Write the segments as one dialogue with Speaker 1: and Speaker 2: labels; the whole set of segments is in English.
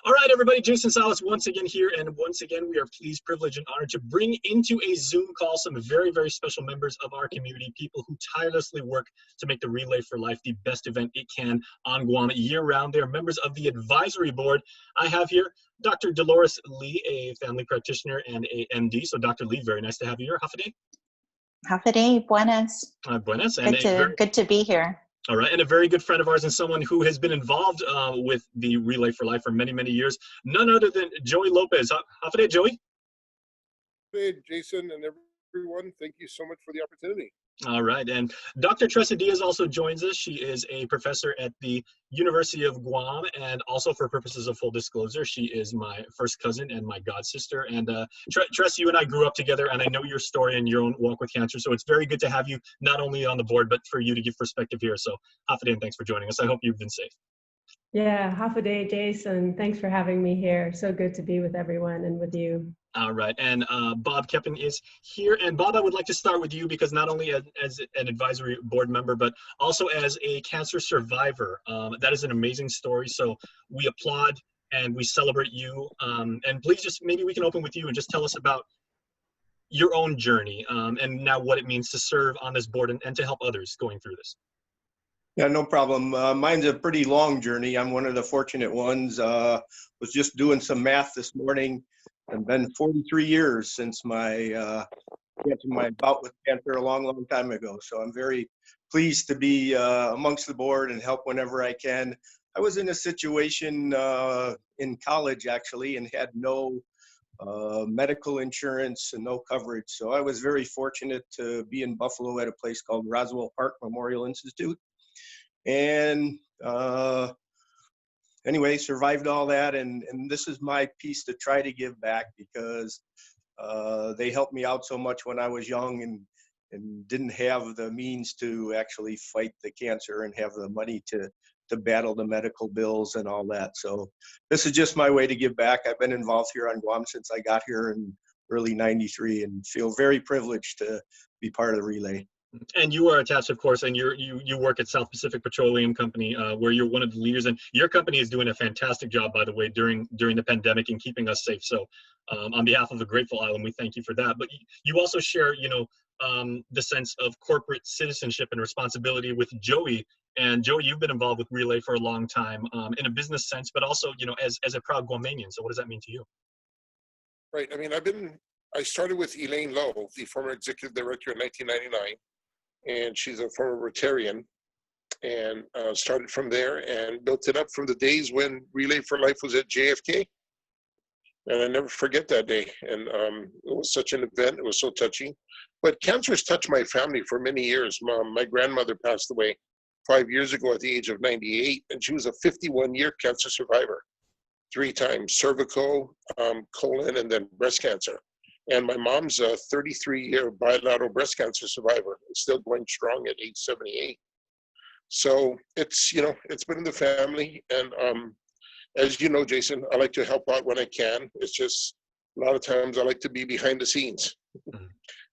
Speaker 1: All right, everybody, Jason Salas once again here, and once again, we are pleased, privileged, and honored to bring into a Zoom call some very, very special members of our community, people who tirelessly work to make the Relay for Life the best event it can on Guam year-round. They are members of the advisory board. I have here Dr. Dolores Lee, a family practitioner and a MD. So, Dr. Lee, very nice to have you here. Hafaday.
Speaker 2: Hafaday, buenas.
Speaker 1: Buenas.
Speaker 2: Good to be here.
Speaker 1: All right, and a very good friend of ours and someone who has been involved with the Relay for Life for many, many years, none other than Joey Lopez. Hafaday, Joey.
Speaker 3: Hey, Jason and everyone, thank you so much for the opportunity.
Speaker 1: All right, and Dr. Tressa Diaz also joins us. She is a professor at the University of Guam, and also for purposes of full disclosure, she is my first cousin and my god sister. And Tressa, you and I grew up together, and I know your story and your own walk with cancer, so it's very good to have you not only on the board, but for you to give perspective here. So, Hafaday, and thanks for joining us. I hope you've been safe.
Speaker 4: Yeah, Hafaday, Jason. Thanks for having me here. So good to be with everyone and with you.
Speaker 1: All right, and Bob Keppen is here. And Bob, I would like to start with you because not only as an advisory board member, but also as a cancer survivor. That is an amazing story. So we applaud and we celebrate you. And please just, maybe we can open with you and just tell us about your own journey and now what it means to serve on this board and to help others going through this.
Speaker 5: Yeah, no problem. Mine's a pretty long journey. I'm one of the fortunate ones. Was just doing some math this morning. It's been 43 years since my bout with cancer a long, long time ago. So I'm very pleased to be amongst the board and help whenever I can. I was in a situation in college actually and had no medical insurance and no coverage. So I was very fortunate to be in Buffalo at a place called Roswell Park Memorial Institute. And anyway, survived all that, and this is my piece to try to give back because they helped me out so much when I was young and didn't have the means to actually fight the cancer and have the money to battle the medical bills and all that. So this is just my way to give back. I've been involved here on Guam since I got here in early '93 and feel very privileged to be part of the Relay.
Speaker 1: And you are attached, of course, and you work at South Pacific Petroleum Company, where you're one of the leaders. And your company is doing a fantastic job, by the way, during the pandemic and keeping us safe. So, on behalf of the Grateful Island, we thank you for that. But you also share, the sense of corporate citizenship and responsibility with Joey. And Joey, you've been involved with Relay for a long time, in a business sense, but also, as a proud Guamanian. So, what does that mean to you?
Speaker 3: Right. I mean, I started with Elaine Lowe, the former executive director in 1999. And she's a former Rotarian, and started from there and built it up from the days when Relay for Life was at JFK. And I never forget that day. And it was such an event. It was so touching. But cancer has touched my family for many years. My grandmother passed away 5 years ago at the age of 98, and she was a 51-year cancer survivor, 3 times cervical, colon, and then breast cancer. And my mom's a 33-year bilateral breast cancer survivor, still going strong at age 78. So it's been in the family. And as you know, Jason, I like to help out when I can. It's just a lot of times I like to be behind the scenes.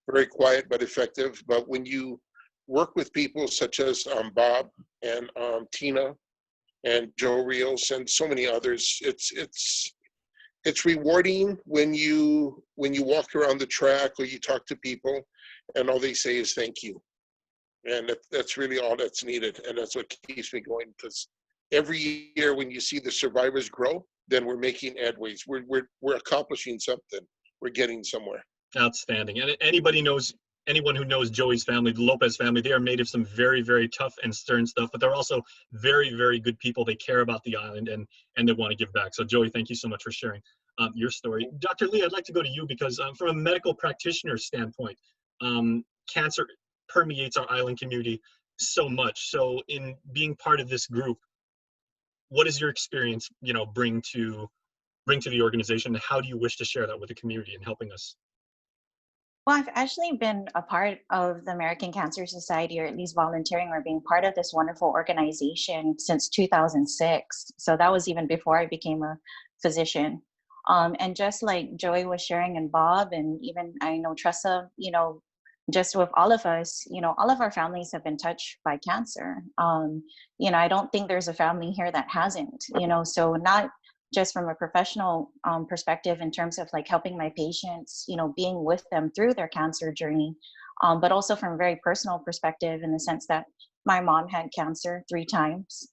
Speaker 3: Very quiet but effective. But when you work with people such as Bob and Tina and Joe Rios and so many others, it's rewarding when you walk around the track or you talk to people and all they say is thank you. And that's really all that's needed. And that's what keeps me going, because every year when you see the survivors grow, then we're making headways. We're accomplishing something. We're getting somewhere.
Speaker 1: Outstanding. And anyone who knows Joey's family, the Lopez family, they are made of some very, very tough and stern stuff, but they're also very, very good people. They care about the island and they want to give back. So Joey, thank you so much for sharing your story. Dr. Lee, I'd like to go to you because from a medical practitioner standpoint, cancer permeates our island community so much. So in being part of this group, what does your experience, bring to the organization? How do you wish to share that with the community and helping us?
Speaker 2: Well, I've actually been a part of the American Cancer Society, or at least volunteering or being part of this wonderful organization since 2006. So that was even before I became a physician. And just like Joey was sharing and Bob, and even I know Tressa, just with all of us, all of our families have been touched by cancer. I don't think there's a family here that hasn't, so not just from a professional perspective in terms of like helping my patients, being with them through their cancer journey, but also from a very personal perspective in the sense that my mom had cancer 3 times.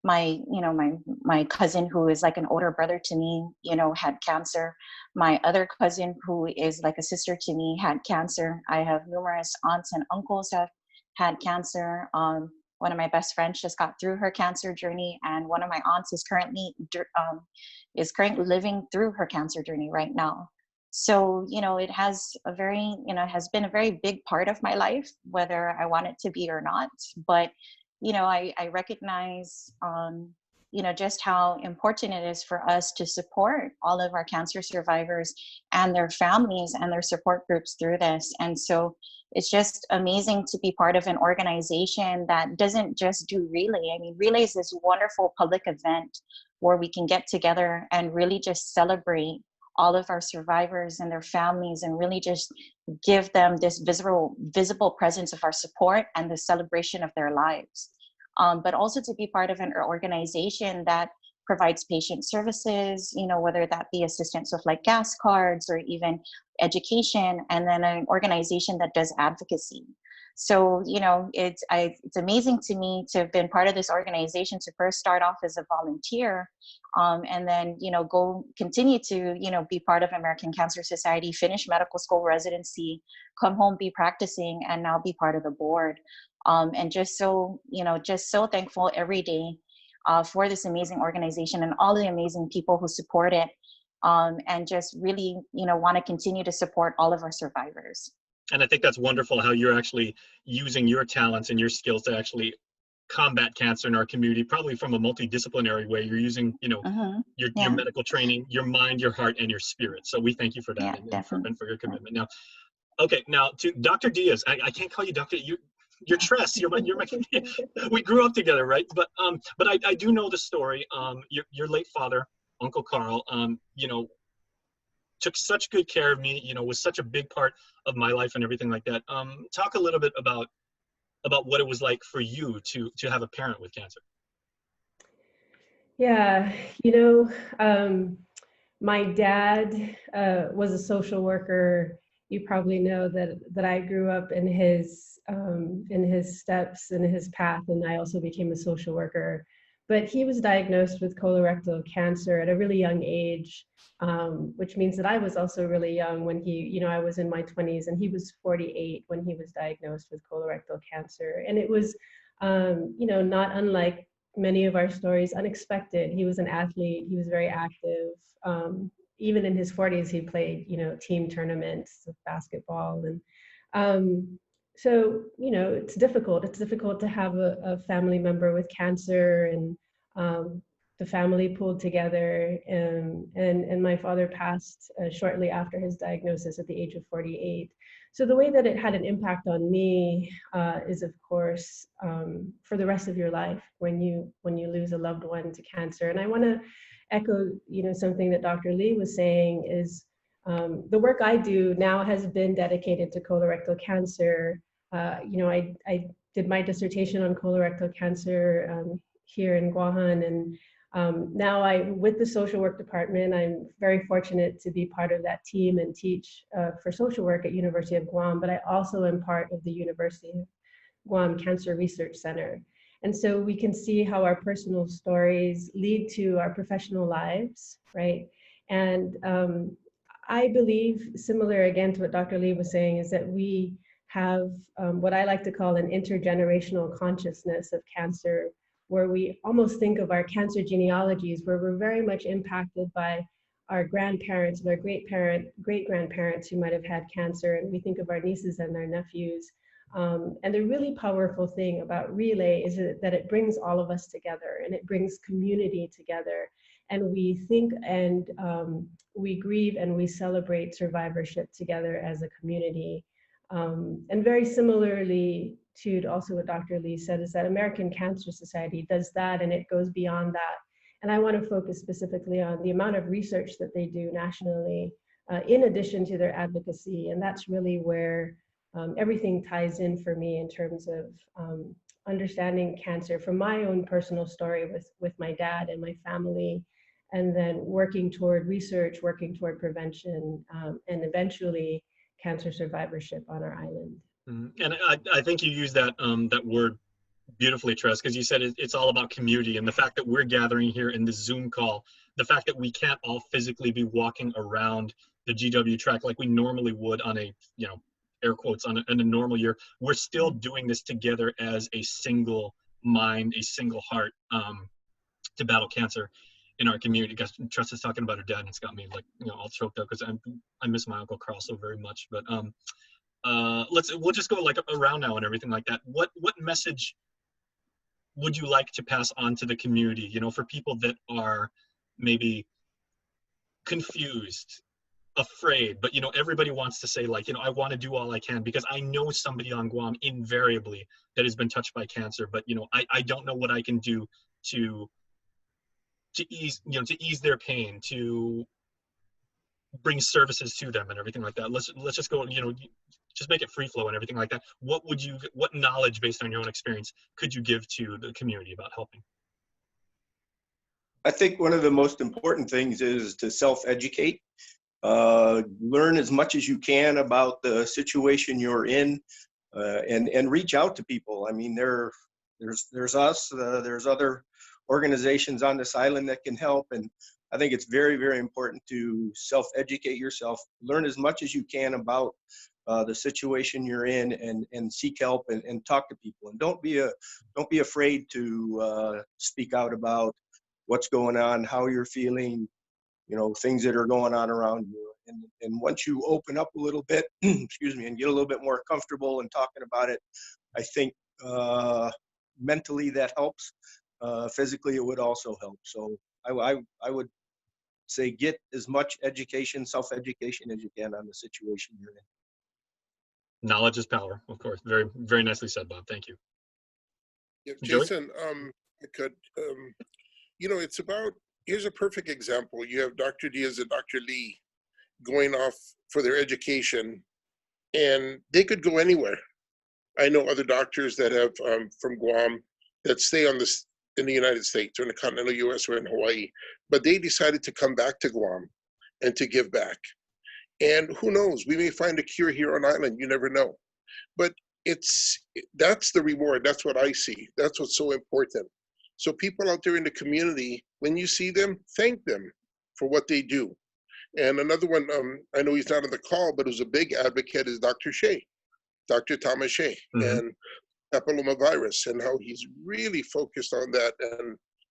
Speaker 2: My cousin, who is like an older brother to me, had cancer. My other cousin, who is like a sister to me, had cancer. I have numerous aunts and uncles that had cancer. One of my best friends just got through her cancer journey, and one of my aunts is currently living through her cancer journey right now. So it has has been a very big part of my life, whether I want it to be or not. But I recognize just how important it is for us to support all of our cancer survivors and their families and their support groups through this. And so it's just amazing to be part of an organization that doesn't just do Relay. I mean, Relay is this wonderful public event where we can get together and really just celebrate all of our survivors and their families, and really just give them this visible presence of our support and the celebration of their lives. But also to be part of an organization that provides patient services, whether that be assistance with like gas cards or even education, and then an organization that does advocacy. So, it's amazing to me to have been part of this organization, to first start off as a volunteer, and then, continue to, be part of American Cancer Society, finish medical school residency, come home, be practicing, and now be part of the board. And just so thankful every day for this amazing organization and all the amazing people who support it, and just really, want to continue to support all of our survivors.
Speaker 1: And I think that's wonderful how you're actually using your talents and your skills to actually combat cancer in our community, probably from a multidisciplinary way. You're using, your medical training, your mind, your heart, and your spirit. So we thank you for that, and for your commitment. Now, okay, now to Dr. Diaz. I can't call you Dr. You're Tress. You're my we grew up together, right? But I do know the story. Your late father, Uncle Carl, took such good care of me, was such a big part of my life and everything like that. Talk a little bit about what it was like for you to have a parent with cancer.
Speaker 4: Yeah, my dad was a social worker. You probably know that I grew up in his steps, in his path, and I also became a social worker. But he was diagnosed with colorectal cancer at a really young age, which means that I was also really young when I was in my 20s, and he was 48 when he was diagnosed with colorectal cancer. And it was, not unlike many of our stories, unexpected. He was an athlete. He was very active. Even in his 40s, he played, team tournaments of basketball. And so, it's difficult. It's difficult to have a family member with cancer, and the family pulled together. And my father passed shortly after his diagnosis at the age of 48. So the way that it had an impact on me is, of course, for the rest of your life when you lose a loved one to cancer. And I want to echo, something that Dr. Lee was saying is the work I do now has been dedicated to colorectal cancer. I did my dissertation on colorectal cancer here in Guahan, and now with the social work department, I'm very fortunate to be part of that team and teach for social work at University of Guam, but I also am part of the University of Guam Cancer Research Center. And so we can see how our personal stories lead to our professional lives, right? And I believe, similar again to what Dr. Lee was saying, is that we have what I like to call an intergenerational consciousness of cancer, where we almost think of our cancer genealogies, where we're very much impacted by our grandparents and our great-grandparents who might have had cancer, and we think of our nieces and their nephews. And the really powerful thing about Relay is that it brings all of us together, and it brings community together. And we think and we grieve and we celebrate survivorship together as a community. And very similarly to also what Dr. Lee said, is that American Cancer Society does that, and it goes beyond that. And I want to focus specifically on the amount of research that they do nationally, in addition to their advocacy. And that's really where everything ties in for me in terms of understanding cancer from my own personal story with my dad and my family, and then working toward research, working toward prevention, and eventually cancer survivorship on our island.
Speaker 1: And I think you use that that word beautifully, Tress, because you said it's all about community, and the fact that we're gathering here in this Zoom call, the fact that we can't all physically be walking around the GW track like we normally would on a, you know, air quotes, in a normal year, we're still doing this together as a single mind, a single heart, to battle cancer in our community. Because Tress is talking about her dad, and it's got me, like, you know, all choked up because I miss my Uncle Carl so very much. But we'll just go like around now and everything like that. What message would you like to pass on to the community, you know, for people that are maybe confused, afraid, but, you know, everybody wants to say, like, you know, I want to do all I can because I know somebody on Guam invariably that has been touched by cancer, but, you know, I don't know what I can do to ease, you know, to ease their pain, to bring services to them and everything like that. Let's just go, you know, just make it free flow and everything like that. What knowledge based on your own experience could you give to the community about helping?
Speaker 5: I think one of the most important things is to self-educate. Learn as much as you can about the situation you're in, and reach out to people. I mean, there's us, there's other organizations on this island that can help, and I think it's very, very important to self-educate yourself, learn as much as you can about the situation you're in, and seek help, and talk to people. And don't be afraid to speak out about what's going on, how you're feeling, you know, things that are going on around you. And once you open up a little bit, excuse me, and get a little bit more comfortable in talking about it, I think mentally that helps. Physically, it would also help. So I would say get as much education, self-education as you can on the situation you're in.
Speaker 1: Knowledge is power, of course. Very, very nicely said, Bob. Thank you.
Speaker 3: Yeah,
Speaker 1: Joey?
Speaker 3: Jason, I could, you know, it's about, here's a perfect example. You have Dr. Diaz and Dr. Lee going off for their education, and they could go anywhere. I know other doctors that have from Guam that stay on this in the United States or in the continental US or in Hawaii, but they decided to come back to Guam and to give back. And who knows, we may find a cure here on island, you never know. But that's the reward, that's what I see. That's what's so important. So people out there in the community, when you see them, thank them for what they do. And another one, I know he's not on the call, but who's a big advocate is Dr. Shea, Dr. Thomas Shea, and papillomavirus, and how he's really focused on that,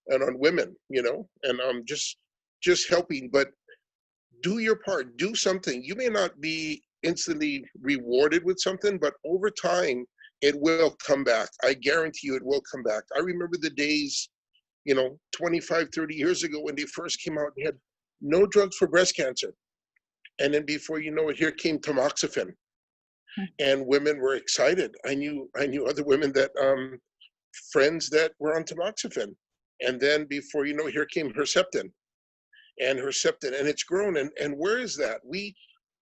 Speaker 3: and on women, you know, and just helping. But do your part, do something. You may not be instantly rewarded with something, but over time, it will come back. I guarantee you it will come back. I remember the days, you know, 25, 30 years ago when they first came out, they had no drugs for breast cancer. And then before you know it, here came tamoxifen. And women were excited. I knew other women that, friends that were on tamoxifen. And then before you know, here came Herceptin. And it's grown. And where is that?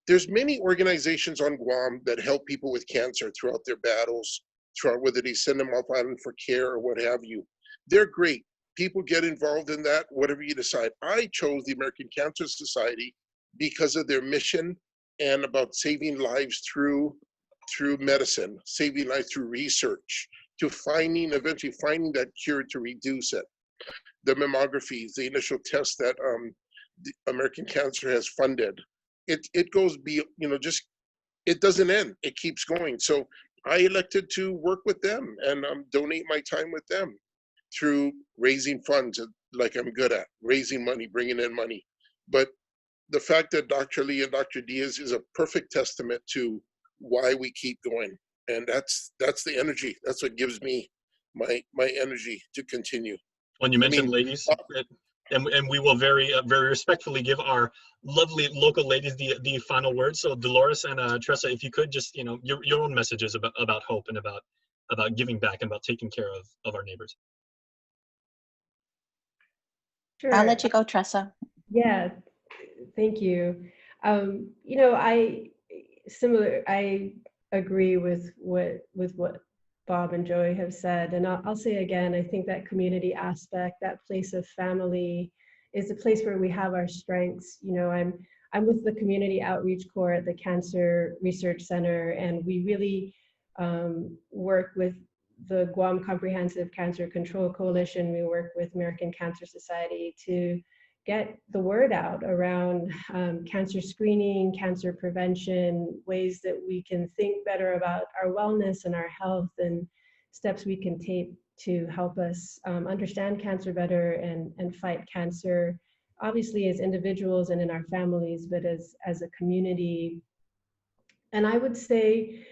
Speaker 3: There's many organizations on Guam that help people with cancer throughout their battles, throughout whether they send them off island for care or what have you. They're great. People get involved in that, whatever you decide. I chose the American Cancer Society because of their mission and about saving lives through medicine, saving lives through research, to eventually finding that cure to reduce it. The mammographies, the initial tests that the American Cancer has funded. It goes beyond, you know, just, it doesn't end. It keeps going. So I elected to work with them and donate my time with them through raising funds, like I'm good at, raising money, bringing in money. But the fact that Dr. Lee and Dr. Diaz is a perfect testament to why we keep going. And that's the energy. That's what gives me my energy to continue.
Speaker 1: When you mentioned ladies, and we will very respectfully give our lovely local ladies the final word. So Dolores and Tressa, if you could just, you know, your own messages about hope and about giving back and about taking care of our neighbors.
Speaker 4: Sure.
Speaker 2: I'll let you go, Tressa.
Speaker 4: Yeah, thank you. You know, I agree with what Bob and Joey have said, and I'll say again, I think that community aspect, that place of family, is a place where we have our strengths. You know, I'm with the Community Outreach Corps at the Cancer Research Center, and we really work with the Guam Comprehensive Cancer Control Coalition. We work with American Cancer Society to get the word out around cancer screening, cancer prevention, ways that we can think better about our wellness and our health, and steps we can take to help us understand cancer better and fight cancer, obviously as individuals and in our families, but as a community. And I would say,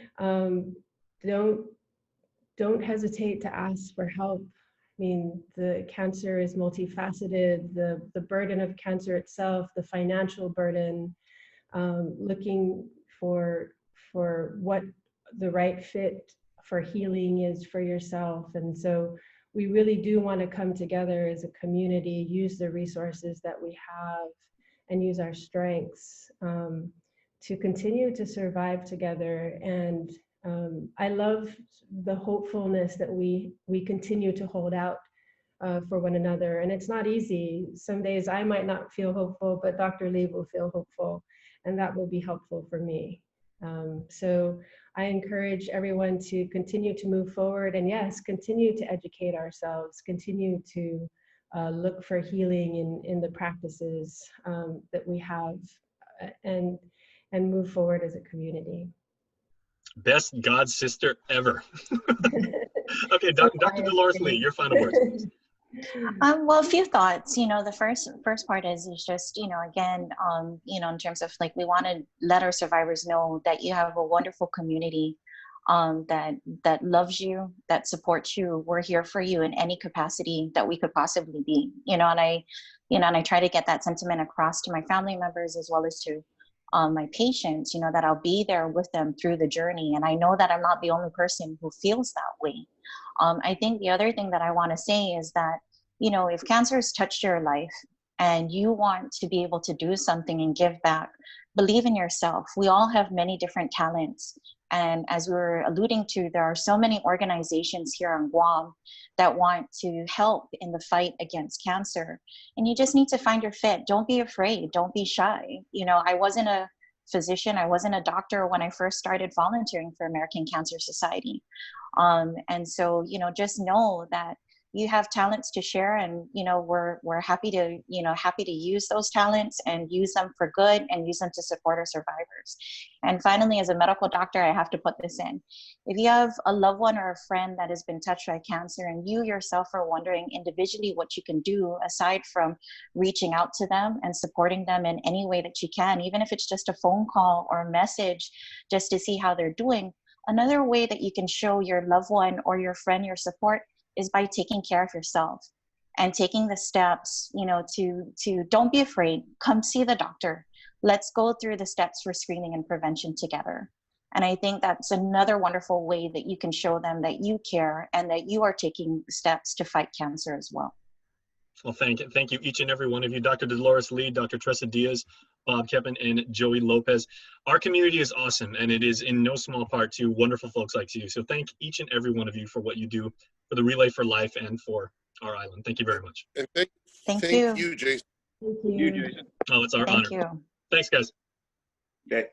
Speaker 4: don't hesitate to ask for help. I mean, the cancer is multifaceted, the burden of cancer itself, the financial burden, looking for what the right fit for healing is for yourself. And so we really do want to come together as a community, use the resources that we have, and use our strengths to continue to survive together. And I love the hopefulness that we continue to hold out for one another. And it's not easy. Some days I might not feel hopeful, but Dr. Lee will feel hopeful, and that will be helpful for me. So I encourage everyone to continue to move forward, and yes, continue to educate ourselves, continue to look for healing in the practices that we have, and move forward as a community.
Speaker 1: Best God sister ever. Okay, Dr. Dolores Lee, your final words, please.
Speaker 2: Well, a few thoughts. You know, the first part is just, you know, again, you know, in terms of like, we want to let our survivors know that you have a wonderful community that loves you, that supports you. We're here for you in any capacity that we could possibly be. You know, and I try to get that sentiment across to my family members as well as to my patients. You know, that I'll be there with them through the journey, and I know that I'm not the only person who feels that way. I think the other thing that I want to say is that, you know, if cancer has touched your life and you want to be able to do something and give back, believe in yourself. We all have many different talents. And as we were alluding to, there are so many organizations here on Guam that want to help in the fight against cancer. And you just need to find your fit. Don't be afraid. Don't be shy. You know, I wasn't a physician. I wasn't a doctor when I first started volunteering for American Cancer Society. And so, you know, just know that you have talents to share, and, you know, we're happy to, you know, happy to use those talents and use them for good and use them to support our survivors. And finally, as a medical doctor, I have to put this in. If you have a loved one or a friend that has been touched by cancer and you yourself are wondering individually what you can do aside from reaching out to them and supporting them in any way that you can, even if it's just a phone call or a message just to see how they're doing, another way that you can show your loved one or your friend your support is by taking care of yourself and taking the steps, you know, to don't be afraid, come see the doctor. Let's go through the steps for screening and prevention together. And I think that's another wonderful way that you can show them that you care and that you are taking steps to fight cancer as well.
Speaker 1: Well, thank you, each and every one of you, Dr. Dolores Lee, Dr. Tressa Diaz, Bob Keppen, and Joey Lopez. Our community is awesome, and it is in no small part to wonderful folks like you. So thank each and every one of you for what you do for the Relay for Life and for our island. Thank you very much.
Speaker 3: And
Speaker 2: Thank
Speaker 3: you, Jason.
Speaker 4: Thank
Speaker 5: You, Jason.
Speaker 1: Oh, it's our honor.
Speaker 2: Thank you.
Speaker 1: Thanks, guys.
Speaker 5: Okay.